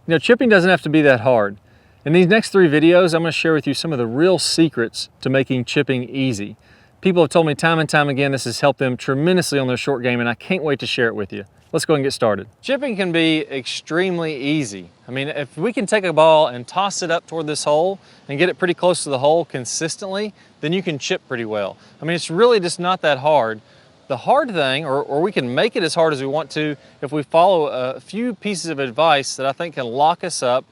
You know, chipping doesn't have to be that hard. In these next 3 videos, I'm going to share with you some of the real secrets to making chipping easy. People have told me time and time again this has helped them tremendously on their short game, and I can't wait to share it with you. Let's go and get started. Chipping can be extremely easy. I mean, if we can take a ball and toss it up toward this hole and get it pretty close to the hole consistently, then you can chip pretty well. I mean, it's really just not that hard. The hard thing, or we can make it as hard as we want to, if we follow a few pieces of advice that I think can lock us up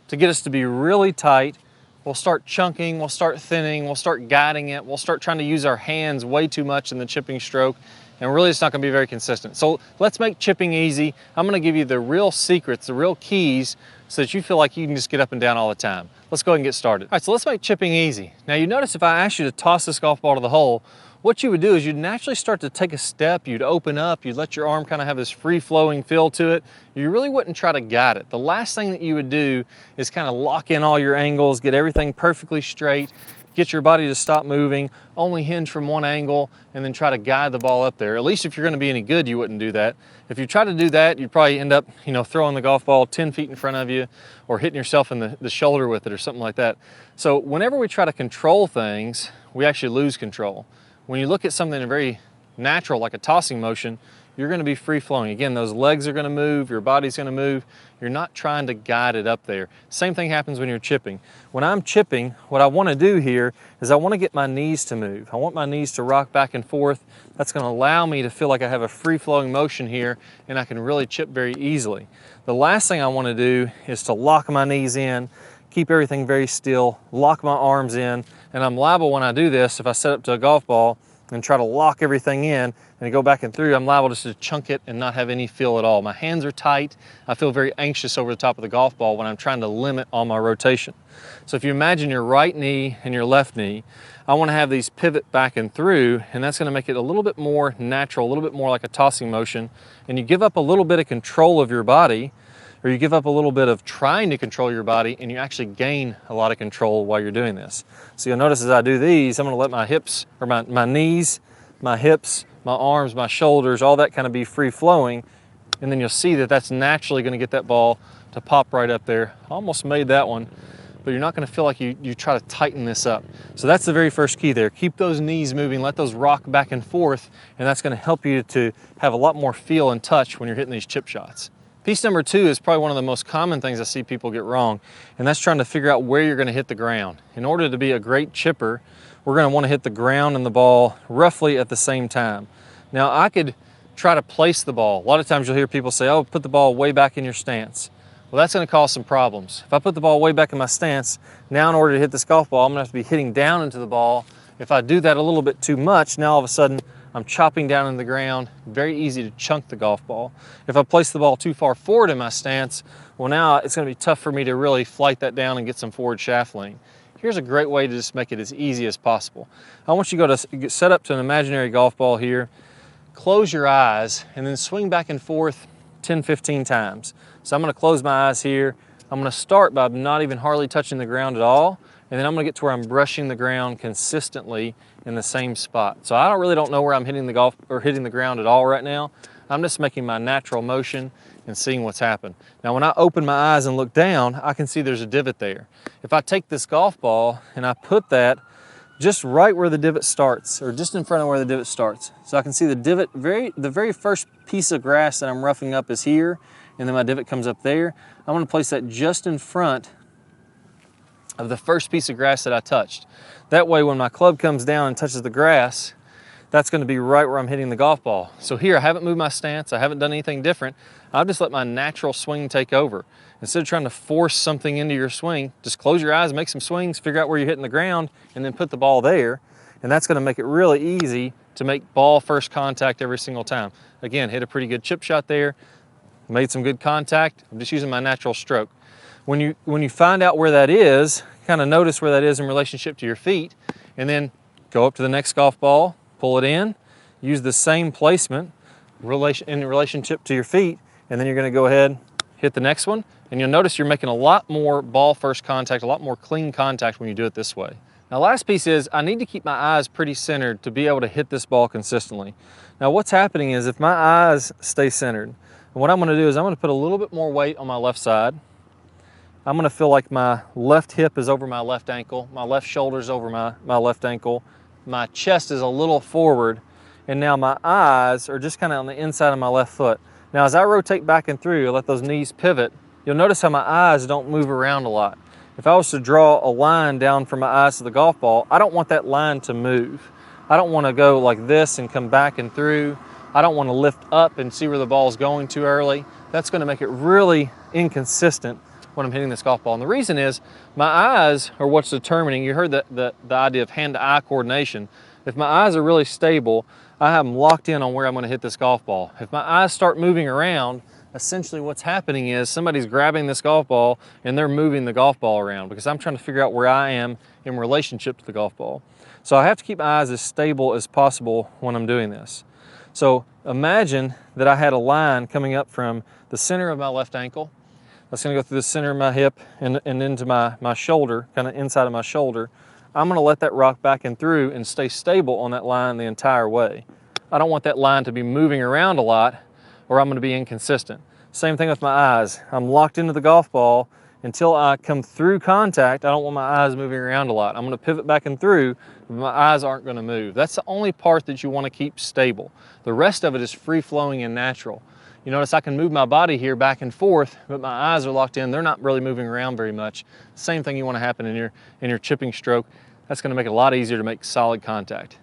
to get us to be really tight. We'll start chunking, we'll start thinning, we'll start guiding it, we'll start trying to use our hands way too much in the chipping stroke, and really it's not going to be very consistent. So let's make chipping easy. I'm going to give you the real secrets, the real keys, so that you feel like you can just get up and down all the time. Let's go ahead and get started. All right, so let's make chipping easy. Now you notice if I asked you to toss this golf ball to the hole, what you would do is you'd naturally start to take a step, you'd open up, you'd let your arm kind of have this free-flowing feel to it. You really wouldn't try to guide it. The last thing that you would do is kind of lock in all your angles, get everything perfectly straight, get your body to stop moving, only hinge from one angle, and then try to guide the ball up there. At least if you're gonna be any good, you wouldn't do that. If you try to do that, you'd probably end up, throwing the golf ball 10 feet in front of you or hitting yourself in the shoulder with it or something like that. So whenever we try to control things, we actually lose control. When you look at something very natural, like a tossing motion, you're going to be free flowing. Again, those legs are going to move, your body's going to move. You're not trying to guide it up there. Same thing happens when you're chipping. When I'm chipping, what I want to do here is I want to get my knees to move. I want my knees to rock back and forth. That's going to allow me to feel like I have a free flowing motion here and I can really chip very easily. The last thing I want to do is to lock my knees in, keep everything very still, lock my arms in, and I'm liable when I do this, if I set up to a golf ball and try to lock everything in and go back and through, I'm liable just to chunk it and not have any feel at all. My hands are tight. I feel very anxious over the top of the golf ball when I'm trying to limit all my rotation. So if you imagine your right knee and your left knee, I want to have these pivot back and through, and that's going to make it a little bit more natural, a little bit more like a tossing motion, and you give up a little bit of control of your body, or you give up a little bit of trying to control your body, and you actually gain a lot of control while you're doing this. So you'll notice as I do these, I'm gonna let my hips, or my knees, my hips, my arms, my shoulders, all that kind of be free flowing, and then you'll see that that's naturally gonna get that ball to pop right up there. Almost made that one, but you're not gonna feel like you try to tighten this up. So that's the very first key there. Keep those knees moving, let those rock back and forth, and that's gonna help you to have a lot more feel and touch when you're hitting these chip shots. Piece number 2 is probably one of the most common things I see people get wrong, and that's trying to figure out where you're going to hit the ground. In order to be a great chipper, we're going to want to hit the ground and the ball roughly at the same time. Now, I could try to place the ball. A lot of times you'll hear people say, oh, put the ball way back in your stance. Well, that's going to cause some problems. If I put the ball way back in my stance, now in order to hit this golf ball, I'm going to have to be hitting down into the ball. If I do that a little bit too much, now all of a sudden, I'm chopping down in the ground, very easy to chunk the golf ball. If I place the ball too far forward in my stance, well now it's gonna be tough for me to really flight that down and get some forward shaft lean. Here's a great way to just make it as easy as possible. I want you to go to set up to an imaginary golf ball here, close your eyes, and then swing back and forth 10, 15 times. So I'm gonna close my eyes here. I'm gonna start by not even hardly touching the ground at all, and then I'm gonna get to where I'm brushing the ground consistently in the same spot. So I really don't know where I'm hitting the ground at all right now. I'm just making my natural motion and seeing what's happened. Now when I open my eyes and look down, I can see there's a divot there. If I take this golf ball and I put that just right where the divot starts, or just in front of where the divot starts. So I can see the divot, the very first piece of grass that I'm roughing up is here, and then my divot comes up there. I'm gonna place that just in front of the first piece of grass that I touched. That way when my club comes down and touches the grass, that's gonna be right where I'm hitting the golf ball. So here, I haven't moved my stance, I haven't done anything different. I've just let my natural swing take over. Instead of trying to force something into your swing, just close your eyes, make some swings, figure out where you're hitting the ground, and then put the ball there. And that's gonna make it really easy to make ball first contact every single time. Again, hit a pretty good chip shot there, made some good contact. I'm just using my natural stroke. When you find out where that is, kind of notice where that is in relationship to your feet, and then go up to the next golf ball, pull it in, use the same placement in relationship to your feet, and then you're going to go ahead, hit the next one, and you'll notice you're making a lot more ball first contact, a lot more clean contact when you do it this way. Now last piece is, I need to keep my eyes pretty centered to be able to hit this ball consistently. Now what's happening is if my eyes stay centered, what I'm going to do is I'm going to put a little bit more weight on my left side, I'm gonna feel like my left hip is over my left ankle, my left shoulder is over my left ankle, my chest is a little forward, and now my eyes are just kind of on the inside of my left foot. Now as I rotate back and through, let those knees pivot, you'll notice how my eyes don't move around a lot. If I was to draw a line down from my eyes to the golf ball, I don't want that line to move. I don't want to go like this and come back and through. I don't want to lift up and see where the ball is going too early. That's going to make it really inconsistent when I'm hitting this golf ball. And the reason is my eyes are what's determining. You heard the idea of hand-to-eye coordination. If my eyes are really stable, I have them locked in on where I'm going to hit this golf ball. If my eyes start moving around, essentially what's happening is somebody's grabbing this golf ball and they're moving the golf ball around because I'm trying to figure out where I am in relationship to the golf ball. So I have to keep my eyes as stable as possible when I'm doing this. So imagine that I had a line coming up from the center of my left ankle. That's going to go through the center of my hip and into my shoulder, kind of inside of my shoulder. I'm going to let that rock back and through and stay stable on that line the entire way. I don't want that line to be moving around a lot or I'm going to be inconsistent. Same thing with my eyes. I'm locked into the golf ball until I come through contact. I don't want my eyes moving around a lot. I'm going to pivot back and through, but my eyes aren't going to move. That's the only part that you want to keep stable. The rest of it is free-flowing and natural. You notice I can move my body here back and forth, but my eyes are locked in. They're not really moving around very much. Same thing you want to happen in your chipping stroke. That's going to make it a lot easier to make solid contact.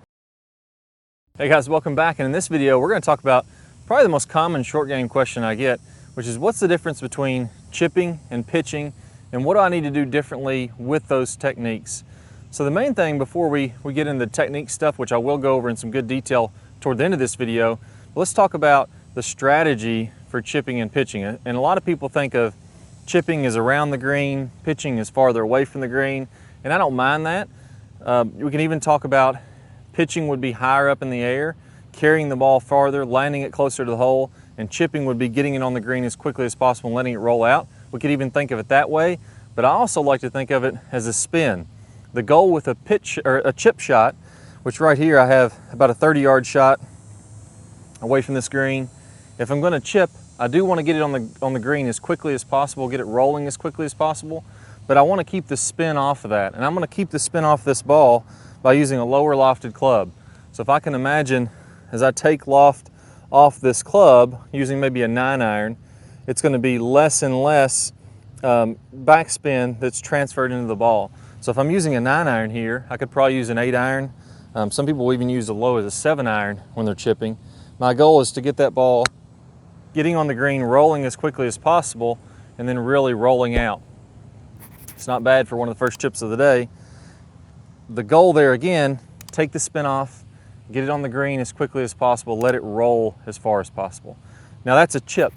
Hey guys, welcome back. And in this video, we're going to talk about probably the most common short game question I get, which is what's the difference between chipping and pitching, and what do I need to do differently with those techniques? So the main thing before we get into the technique stuff, which I will go over in some good detail toward the end of this video, let's talk about the strategy for chipping and pitching. And a lot of people think of chipping as around the green, pitching is farther away from the green, and I don't mind that. We can even talk about pitching would be higher up in the air, carrying the ball farther, landing it closer to the hole, and chipping would be getting it on the green as quickly as possible and letting it roll out. We could even think of it that way, but I also like to think of it as a spin. The goal with a pitch or a chip shot, which right here I have about a 30-yard shot away from this green. If I'm going to chip, I do want to get it on the green as quickly as possible, get it rolling as quickly as possible, but I want to keep the spin off of that. And I'm going to keep the spin off this ball by using a lower lofted club. So if I can imagine as I take loft off this club using maybe a 9-iron, it's going to be less and less backspin that's transferred into the ball. So if I'm using a 9-iron here, I could probably use an 8-iron. Some people will even use as low as a 7-iron when they're chipping. My goal is to get that ball getting on the green, rolling as quickly as possible, and then really rolling out. It's not bad for one of the first chips of the day. The goal there again, take the spin off, get it on the green as quickly as possible, let it roll as far as possible. Now that's a chip.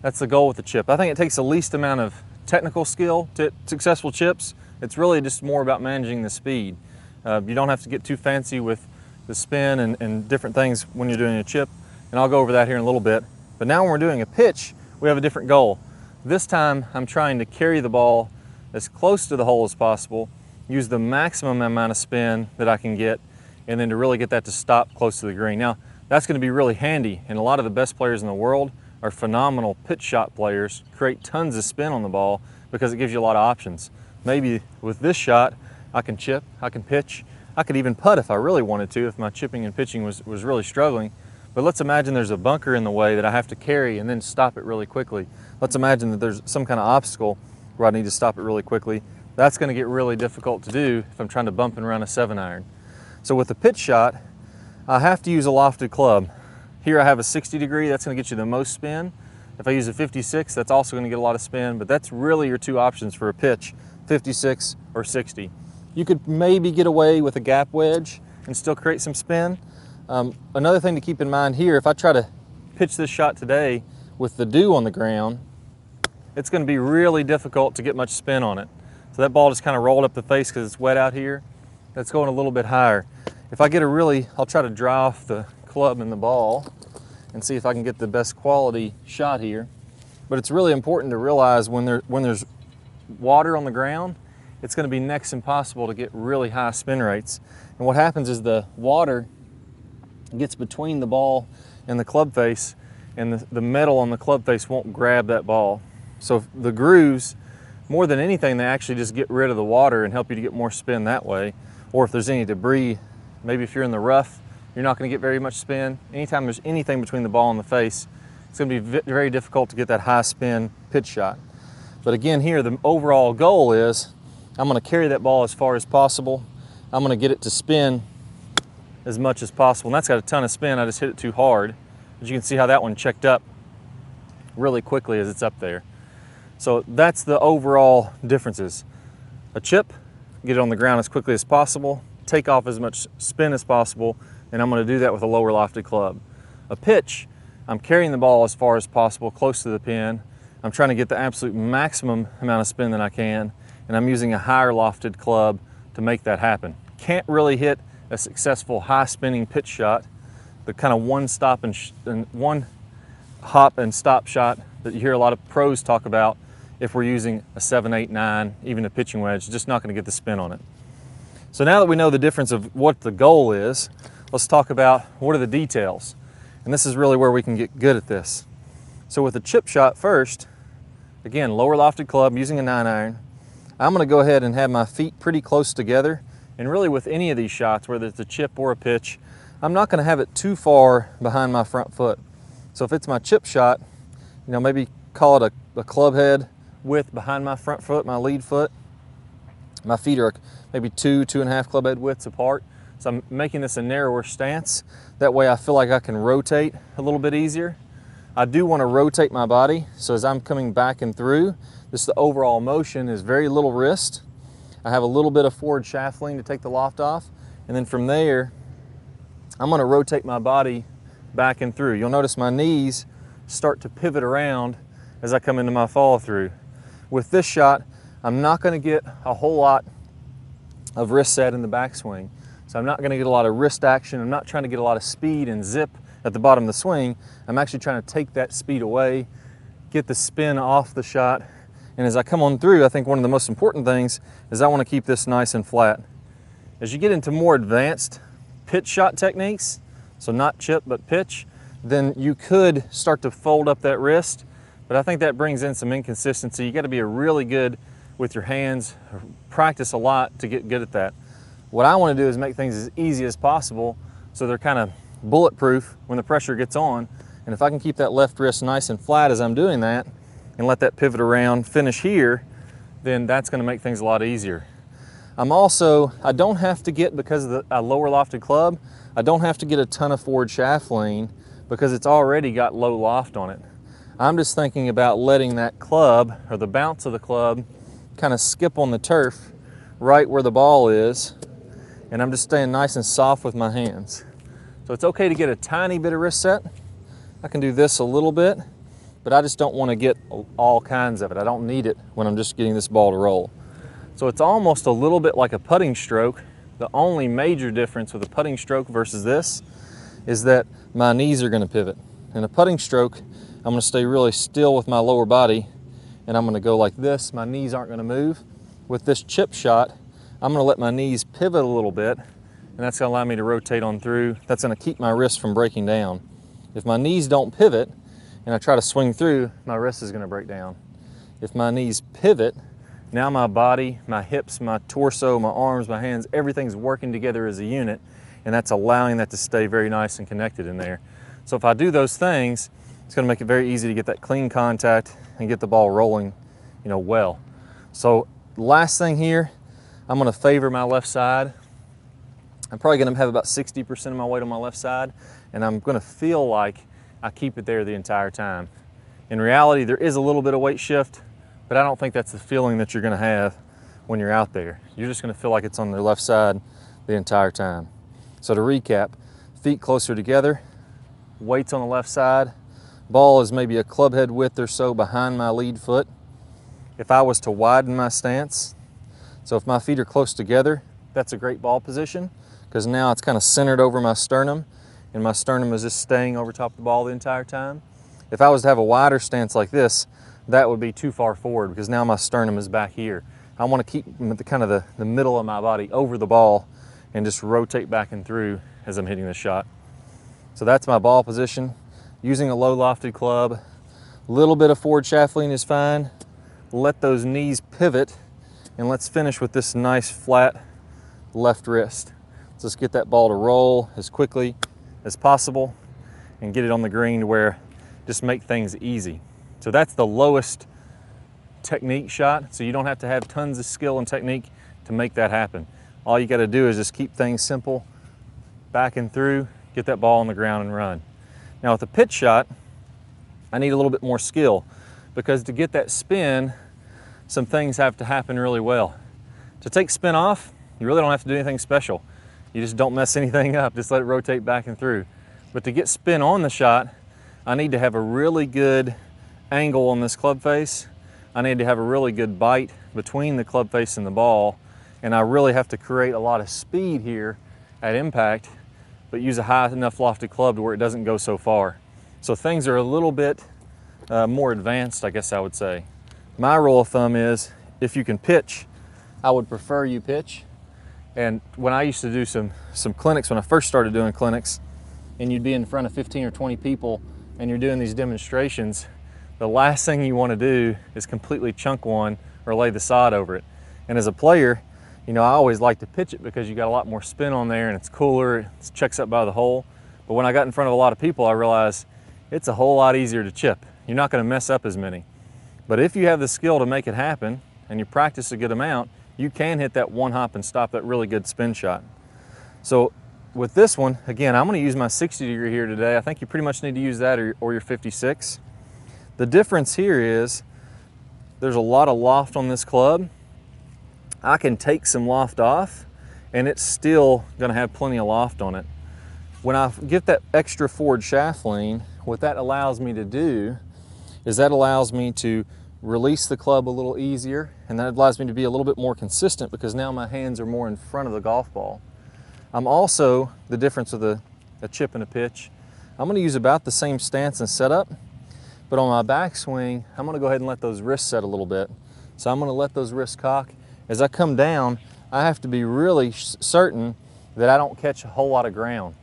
That's the goal with the chip. I think it takes the least amount of technical skill to successful chips. It's really just more about managing the speed. You don't have to get too fancy with the spin and different things when you're doing a chip, and I'll go over that here in a little bit. But now when we're doing a pitch, we have a different goal. This time I'm trying to carry the ball as close to the hole as possible, use the maximum amount of spin that I can get, and then to really get that to stop close to the green. Now, that's going to be really handy, and a lot of the best players in the world are phenomenal pitch shot players, create tons of spin on the ball because it gives you a lot of options. Maybe with this shot, I can chip, I can pitch, I could even putt if I really wanted to, if my chipping and pitching was really struggling. But let's imagine there's a bunker in the way that I have to carry and then stop it really quickly. Let's imagine that there's some kind of obstacle where I need to stop it really quickly. That's going to get really difficult to do if I'm trying to bump and run a 7-iron. So with the pitch shot, I have to use a lofted club. Here I have a 60 degree, that's going to get you the most spin. If I use a 56, that's also going to get a lot of spin, but that's really your two options for a pitch, 56 or 60. You could maybe get away with a gap wedge and still create some spin. Another thing to keep in mind here, if I try to pitch this shot today with the dew on the ground, it's going to be really difficult to get much spin on it. So that ball just kind of rolled up the face because it's wet out here. That's going a little bit higher. If I get I'll try to dry off the club and the ball and see if I can get the best quality shot here. But it's really important to realize when there's water on the ground, it's going to be next impossible to get really high spin rates. And what happens is the water gets between the ball and the club face, and the metal on the club face won't grab that ball. So the grooves More than anything, they actually just get rid of the water and help you to get more spin that way. Or if there's any debris, maybe if you're in the rough, you're not going to get very much spin. Anytime there's anything between the ball and the face, it's going to be very difficult to get that high spin pitch shot. But again, here the overall goal is I'm going to carry that ball as far as possible. I'm going to get it to spin as much as possible. And that's got a ton of spin. I just hit it too hard. But you can see how that one checked up really quickly as it's up there. So that's the overall differences. A chip, get it on the ground as quickly as possible, take off as much spin as possible, and I'm going to do that with a lower lofted club. A pitch, I'm carrying the ball as far as possible, close to the pin. I'm trying to get the absolute maximum amount of spin that I can, and I'm using a higher lofted club to make that happen. Can't really hit a successful high spinning pitch shot, the kind of one hop and stop shot that you hear a lot of pros talk about. If we're using a 7, 8, 9, even a pitching wedge, just not going to get the spin on it. So now that we know the difference of what the goal is, let's talk about what are the details. And this is really where we can get good at this. So with the chip shot first, again, lower lofted club using a 9-iron, I'm going to go ahead and have my feet pretty close together. And really with any of these shots, whether it's a chip or a pitch, I'm not going to have it too far behind my front foot. So if it's my chip shot, you know, maybe call it a club head width behind my front foot, my lead foot. My feet are maybe 2.5 club head widths apart. So I'm making this a narrower stance. That way I feel like I can rotate a little bit easier. I do want to rotate my body. So as I'm coming back and through, the overall motion is very little wrist. I have a little bit of forward shaft lean to take the loft off. And then from there, I'm going to rotate my body back and through. You'll notice my knees start to pivot around as I come into my follow through. With this shot, I'm not going to get a whole lot of wrist set in the backswing. So I'm not going to get a lot of wrist action. I'm not trying to get a lot of speed and zip at the bottom of the swing. I'm actually trying to take that speed away, get the spin off the shot. And as I come on through, I think one of the most important things is I want to keep this nice and flat. As you get into more advanced pitch shot techniques, so not chip but pitch, then you could start to fold up that wrist. But I think that brings in some inconsistency. You got to be really good with your hands, practice a lot to get good at that. What I want to do is make things as easy as possible so they're kind of bulletproof when the pressure gets on. And if I can keep that left wrist nice and flat as I'm doing that and let that pivot around, finish here, then that's going to make things a lot easier. I don't have to get, because of the lower lofted club, I don't have to get a ton of forward shaft lean because it's already got low loft on it. I'm just thinking about letting that club, or the bounce of the club, kind of skip on the turf right where the ball is, and I'm just staying nice and soft with my hands. So it's okay to get a tiny bit of wrist set. I can do this a little bit, but I just don't want to get all kinds of it. I don't need it when I'm just getting this ball to roll. So it's almost a little bit like a putting stroke. The only major difference with a putting stroke versus this is that my knees are going to pivot. In a putting stroke, I'm going to stay really still with my lower body, and I'm going to go like this. My knees aren't going to move. With this chip shot, I'm going to let my knees pivot a little bit, and that's going to allow me to rotate on through. That's going to keep my wrist from breaking down. If my knees don't pivot and I try to swing through, my wrist is going to break down. If my knees pivot, now my body, my hips, my torso, my arms, my hands, everything's working together as a unit, and that's allowing that to stay very nice and connected in there. So if I do those things, it's going to make it very easy to get that clean contact and get the ball rolling, you know, well. So last thing here, I'm going to favor my left side. I'm probably going to have about 60% of my weight on my left side, and I'm going to feel like I keep it there the entire time. In reality, there is a little bit of weight shift, but I don't think that's the feeling that you're going to have when you're out there. You're just going to feel like it's on the left side the entire time. So to recap, feet closer together, weights on the left side, ball is maybe a club head width or so behind my lead foot. If I was to widen my stance, so if my feet are close together, that's a great ball position, because now it's kind of centered over my sternum, and my sternum is just staying over top of the ball the entire time. If I was to have a wider stance like this, that would be too far forward, because now my sternum is back here. I want to keep the middle of my body over the ball and just rotate back and through as I'm hitting the shot. So that's my ball position. Using a low lofted club, little bit of forward shaft lean is fine. let those knees pivot, and let's finish with this nice flat left wrist. So let's get that ball to roll as quickly as possible and get it on the green to where just make things easy. So that's the lowest technique shot, so you don't have to have tons of skill and technique to make that happen. All you got to do is just keep things simple, back and through, get that ball on the ground and run. Now with the pitch shot, I need a little bit more skill, because to get that spin, some things have to happen really well. To take spin off, you really don't have to do anything special. You just don't mess anything up, just let it rotate back and through. But to get spin on the shot, I need to have a really good angle on this club face. I need to have a really good bite between the club face and the ball, and I really have to create a lot of speed here at impact, but use a high enough lofted club to where it doesn't go so far. So things are a little bit more advanced, I guess I would say. My rule of thumb is, if you can pitch, I would prefer you pitch. And when I used to do some clinics, when I first started doing clinics, and you'd be in front of 15 or 20 people and you're doing these demonstrations, the last thing you want to do is completely chunk one or lay the sod over it. And as a player, you know, I always like to pitch it because you got a lot more spin on there and it's cooler, it checks up by the hole. But when I got in front of a lot of people, I realized it's a whole lot easier to chip. You're not going to mess up as many. But if you have the skill to make it happen and you practice a good amount, you can hit that one hop and stop that really good spin shot. So with this one, again, I'm going to use my 60 degree here today. I think you pretty much need to use that or your 56. The difference here is there's a lot of loft on this club. I can take some loft off and it's still going to have plenty of loft on it. When I get that extra forward shaft lean, what that allows me to do is that allows me to release the club a little easier, and that allows me to be a little bit more consistent because now my hands are more in front of the golf ball. I'm also, the difference with a chip and a pitch, I'm going to use about the same stance and setup, but on my backswing, I'm going to go ahead and let those wrists set a little bit. So I'm going to let those wrists cock. As I come down, I have to be really certain that I don't catch a whole lot of ground.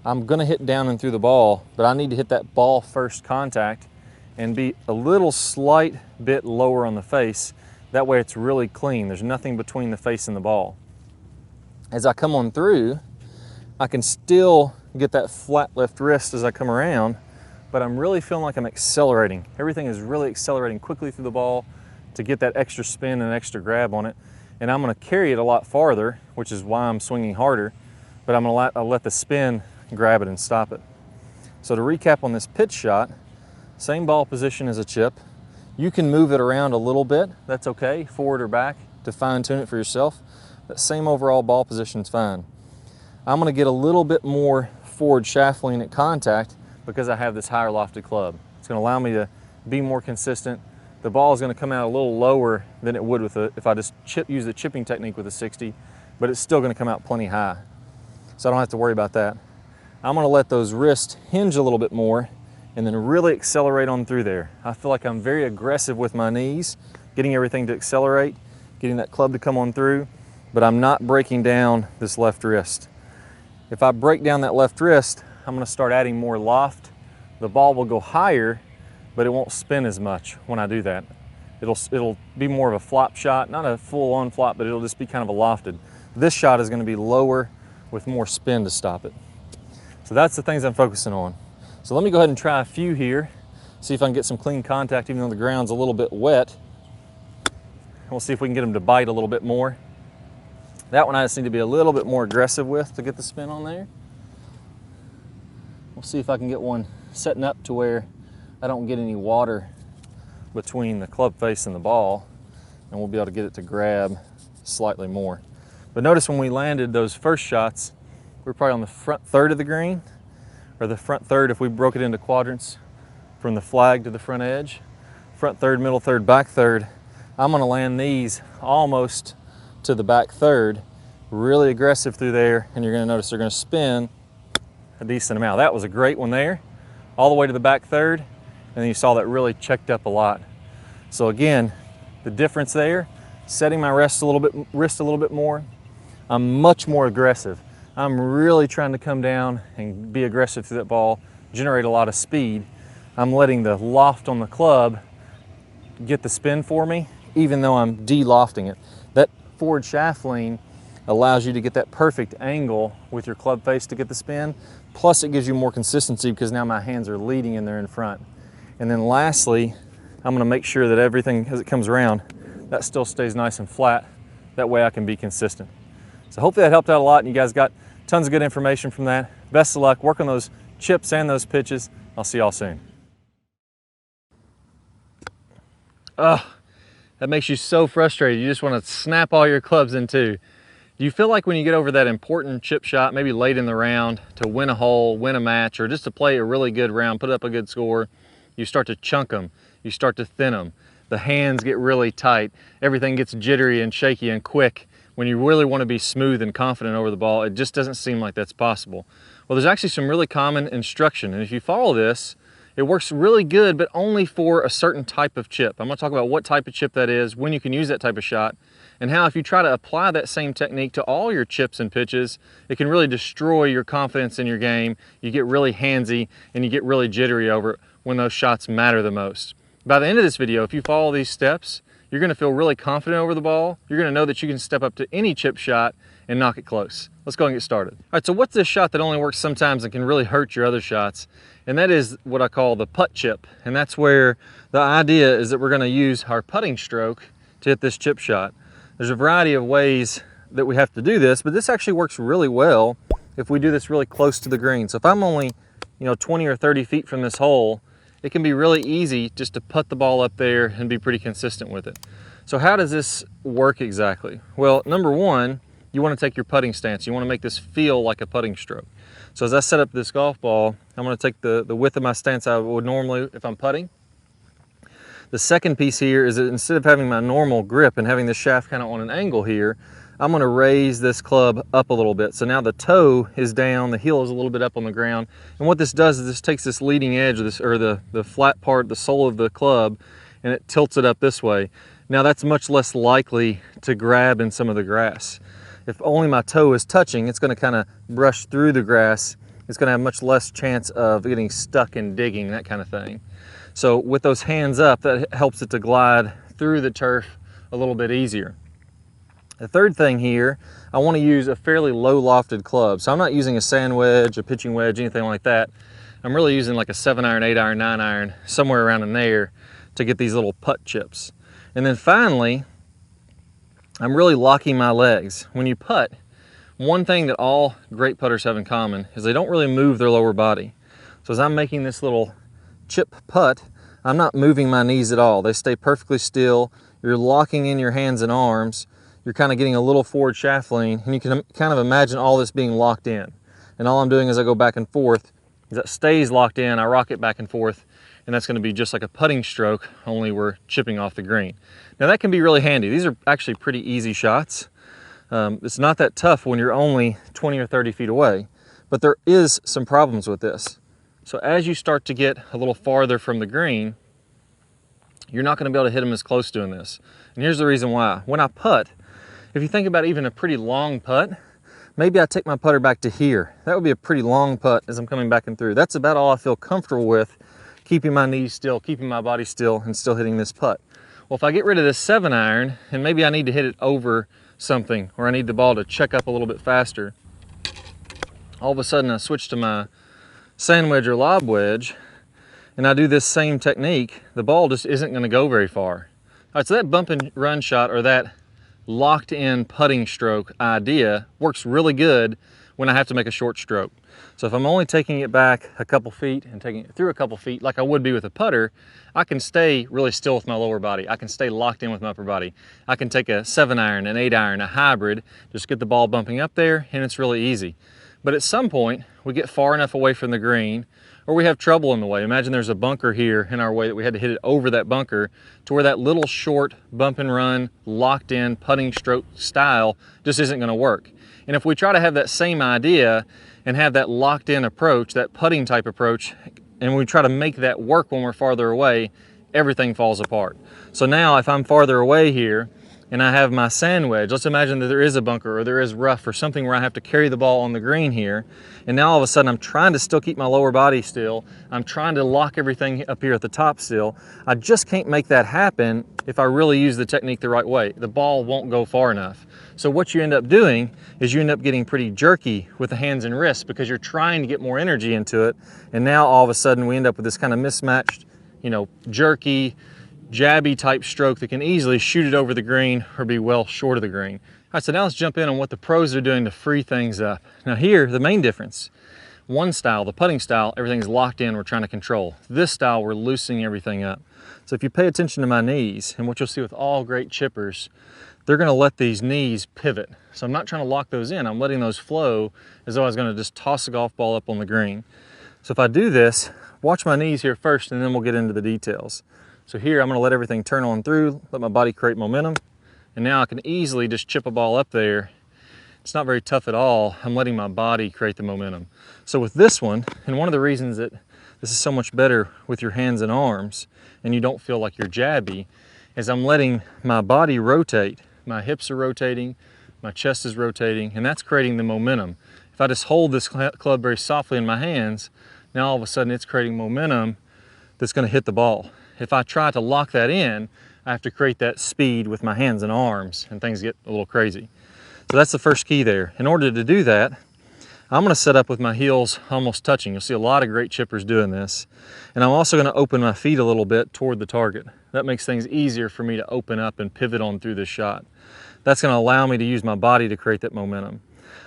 I'm going to hit down and through the ball, but I need to hit that ball first contact and be a little slight bit lower on the face. That way it's really clean. There's nothing between the face and the ball. As I come on through, I can still get that flat left wrist as I come around, but I'm really feeling like I'm accelerating. Everything is really accelerating quickly through the ball to get that extra spin and extra grab on it. And I'm gonna carry it a lot farther, which is why I'm swinging harder, but I'll let the spin grab it and stop it. So to recap on this pitch shot, same ball position as a chip. You can move it around a little bit, that's okay, forward or back, to fine tune it for yourself. That same overall ball position is fine. I'm gonna get a little bit more forward shaft lean at contact because I have this higher lofted club. It's gonna allow me to be more consistent. The ball is gonna come out a little lower than it would with if I just use the chipping technique with a 60, but it's still gonna come out plenty high. So I don't have to worry about that. I'm gonna let those wrists hinge a little bit more and then really accelerate on through there. I feel like I'm very aggressive with my knees, getting everything to accelerate, getting that club to come on through, but I'm not breaking down this left wrist. If I break down that left wrist, I'm gonna start adding more loft. The ball will go higher, but it won't spin as much when I do that. It'll be more of a flop shot, not a full-on flop, but it'll just be kind of a lofted. This shot is gonna be lower with more spin to stop it. So that's the things I'm focusing on. So let me go ahead and try a few here, see if I can get some clean contact even though the ground's a little bit wet. We'll see if we can get them to bite a little bit more. That one I just need to be a little bit more aggressive with to get the spin on there. We'll see if I can get one setting up to where I don't get any water between the club face and the ball, and we'll be able to get it to grab slightly more. But notice when we landed those first shots, we were probably on the front third of the green, or the front third if we broke it into quadrants from the flag to the front edge. Front third, middle third, back third. I'm gonna land these almost to the back third, really aggressive through there, and you're gonna notice they're gonna spin a decent amount. That was a great one there, all the way to the back third, and then you saw that really checked up a lot. So again, the difference there, setting my wrist a little bit more, I'm much more aggressive. I'm really trying to come down and be aggressive through that ball, generate a lot of speed. I'm letting the loft on the club get the spin for me, even though I'm de-lofting it. That forward shaft lean allows you to get that perfect angle with your club face to get the spin. Plus it gives you more consistency because now my hands are leading and they're in front. And then lastly, I'm gonna make sure that everything as it comes around, that still stays nice and flat. That way I can be consistent. So hopefully that helped out a lot and you guys got tons of good information from that. Best of luck, work on those chips and those pitches. I'll see y'all soon. Ugh, that makes you so frustrated. You just wanna snap all your clubs in two. Do you feel like when you get over that important chip shot, maybe late in the round, to win a hole, win a match, or just to play a really good round, put up a good score, you start to chunk them, you start to thin them, the hands get really tight, everything gets jittery and shaky and quick. When you really want to be smooth and confident over the ball, it just doesn't seem like that's possible. Well, there's actually some really common instruction, and if you follow this, it works really good, but only for a certain type of chip. I'm gonna talk about what type of chip that is, when you can use that type of shot, and how if you try to apply that same technique to all your chips and pitches, it can really destroy your confidence in your game. You get really handsy and you get really jittery over it when those shots matter the most. By the end of this video, if you follow these steps, you're gonna feel really confident over the ball. You're gonna know that you can step up to any chip shot and knock it close. Let's go and get started. All right, so what's this shot that only works sometimes and can really hurt your other shots? And that is what I call the putt chip. And that's where the idea is that we're gonna use our putting stroke to hit this chip shot. There's a variety of ways that we have to do this, but this actually works really well if we do this really close to the green. So if I'm only 20 or 30 feet from this hole, it can be really easy just to put the ball up there and be pretty consistent with it. So how does this work exactly? Well, number one, you want to take your putting stance. You want to make this feel like a putting stroke. So as I set up this golf ball, I'm going to take the width of my stance I would normally if I'm putting. The second piece here is that instead of having my normal grip and having the shaft kind of on an angle here, I'm going to raise this club up a little bit. So now the toe is down, the heel is a little bit up on the ground. And what this does is this takes this leading edge, or the flat part, the sole of the club, and it tilts it up this way. Now that's much less likely to grab in some of the grass. If only my toe is touching, it's going to kind of brush through the grass. It's going to have much less chance of getting stuck and digging, that kind of thing. So with those hands up, that helps it to glide through the turf a little bit easier. The third thing here, I want to use a fairly low lofted club. So I'm not using a sand wedge, a pitching wedge, anything like that. I'm really using like a 7-iron, 8-iron, 9-iron, somewhere around in there to get these little putt chips. And then finally, I'm really locking my legs. When you putt, one thing that all great putters have in common is they don't really move their lower body. So as I'm making this little chip putt, I'm not moving my knees at all. They stay perfectly still. You're locking in your hands and arms. You're kind of getting a little forward shaft lean, and you can kind of imagine all this being locked in. And all I'm doing as I go back and forth is that stays locked in, I rock it back and forth, and that's going to be just like a putting stroke, only we're chipping off the green. Now that can be really handy. These are actually pretty easy shots. It's not that tough when you're only 20 or 30 feet away, but there is some problems with this. So as you start to get a little farther from the green, you're not going to be able to hit them as close doing this. And here's the reason why. When I putt, if you think about even a pretty long putt, maybe I take my putter back to here. That would be a pretty long putt as I'm coming back and through. That's about all I feel comfortable with, keeping my knees still, keeping my body still, and still hitting this putt. Well, if I get rid of this 7-iron, and maybe I need to hit it over something, or I need the ball to check up a little bit faster, all of a sudden I switch to my sand wedge or lob wedge, and I do this same technique, the ball just isn't going to go very far. All right, so that bump and run shot, or that locked in putting stroke idea, works really good when I have to make a short stroke. So if I'm only taking it back a couple feet and taking it through a couple feet like I would be with a putter, I can stay really still with my lower body. I can stay locked in with my upper body. I can take a 7-iron, an 8-iron, a hybrid, just get the ball bumping up there, and it's really easy. But at some point, we get far enough away from the green, or we have trouble in the way. Imagine there's a bunker here in our way that we had to hit it over that bunker, to where that little short bump and run, locked in putting stroke style just isn't going to work. And if we try to have that same idea and have that locked in approach, that putting type approach, and we try to make that work when we're farther away, everything falls apart. So now if I'm farther away here and I have my sand wedge. Let's imagine that there is a bunker or there is rough or something where I have to carry the ball on the green here. And now all of a sudden I'm trying to still keep my lower body still. I'm trying to lock everything up here at the top still. I just can't make that happen if I really use the technique the right way. The ball won't go far enough. So what you end up doing is you end up getting pretty jerky with the hands and wrists because you're trying to get more energy into it. And now all of a sudden we end up with this kind of mismatched, you know, jerky, jabby type stroke that can easily shoot it over the green or be well short of the green. All right, so now let's jump in on what the pros are doing to free things up. Now here, the main difference. One style, the putting style, everything's locked in, we're trying to control. This style, we're loosening everything up. So if you pay attention to my knees, and what you'll see with all great chippers, they're gonna let these knees pivot. So I'm not trying to lock those in, I'm letting those flow as though I was gonna just toss a golf ball up on the green. So if I do this, watch my knees here first and then we'll get into the details. So here I'm gonna let everything turn on through, let my body create momentum, and now I can easily just chip a ball up there. It's not very tough at all. I'm letting my body create the momentum. So with this one, and one of the reasons that this is so much better with your hands and arms, and you don't feel like you're jabby, is I'm letting my body rotate. My hips are rotating, my chest is rotating, and that's creating the momentum. If I just hold this club very softly in my hands, now all of a sudden it's creating momentum that's gonna hit the ball. If I try to lock that in, I have to create that speed with my hands and arms, and things get a little crazy. So that's the first key there. In order to do that, I'm gonna set up with my heels almost touching. You'll see a lot of great chippers doing this. And I'm also gonna open my feet a little bit toward the target. That makes things easier for me to open up and pivot on through this shot. That's gonna allow me to use my body to create that momentum.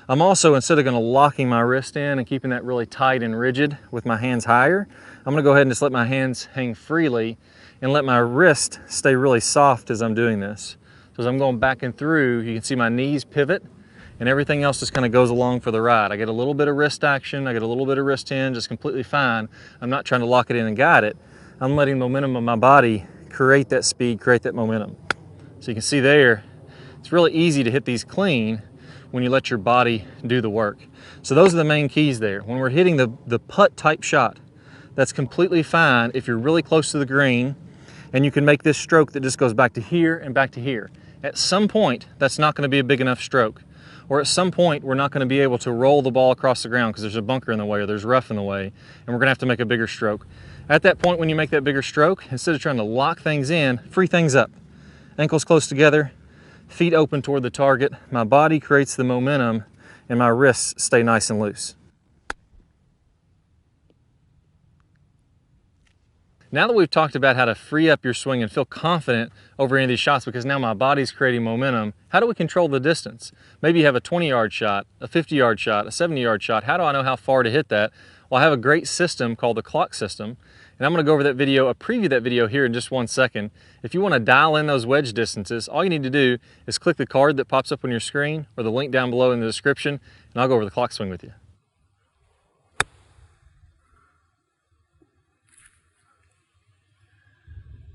I'm also, instead of locking my wrist in and keeping that really tight and rigid with my hands higher, I'm gonna go ahead and just let my hands hang freely and let my wrist stay really soft as I'm doing this. So as I'm going back and through, you can see my knees pivot and everything else just kind of goes along for the ride. I get a little bit of wrist action, I get a little bit of wrist hinge, it's completely fine. I'm not trying to lock it in and guide it. I'm letting the momentum of my body create that speed, create that momentum. So you can see there, it's really easy to hit these clean when you let your body do the work. So those are the main keys there. When we're hitting the putt type shot, that's completely fine if you're really close to the green and you can make this stroke that just goes back to here and back to here. At some point, that's not gonna be a big enough stroke. Or at some point, we're not gonna be able to roll the ball across the ground because there's a bunker in the way or there's rough in the way, and we're gonna have to make a bigger stroke. At that point, when you make that bigger stroke, instead of trying to lock things in, free things up. Ankles close together, feet open toward the target, my body creates the momentum, and my wrists stay nice and loose. Now that we've talked about how to free up your swing and feel confident over any of these shots because now my body's creating momentum, how do we control the distance? Maybe you have a 20-yard shot, a 50-yard shot, a 70-yard shot. How do I know how far to hit that? Well, I have a great system called the clock system, and I'm gonna go over that video, preview that video here in just 1 second. If you wanna dial in those wedge distances, all you need to do is click the card that pops up on your screen or the link down below in the description, and I'll go over the clock swing with you.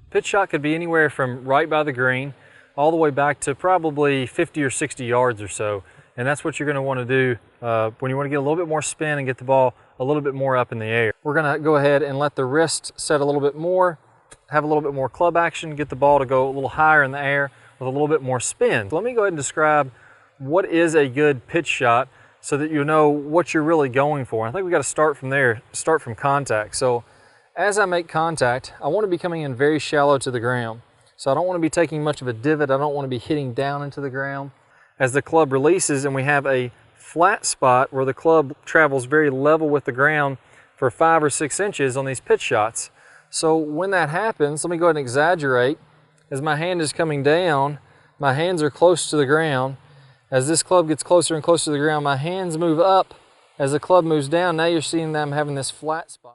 Pitch shot could be anywhere from right by the green all the way back to probably 50 or 60 yards or so. And that's what you're gonna wanna do when you wanna get a little bit more spin and get the ball a little bit more up in the air. We're gonna go ahead and let the wrist set a little bit more, have a little bit more club action, get the ball to go a little higher in the air with a little bit more spin. So let me go ahead and describe what is a good pitch shot so that you know what you're really going for. I think we gotta start from there, start from contact. So as I make contact, I want to be coming in very shallow to the ground. So I don't want to be taking much of a divot. I don't want to be hitting down into the ground. As the club releases and we have a flat spot where the club travels very level with the ground for 5 or 6 inches on these pitch shots. So when that happens, let me go ahead and exaggerate. As my hand is coming down, my hands are close to the ground. As this club gets closer and closer to the ground, my hands move up. As the club moves down, now you're seeing them having this flat spot.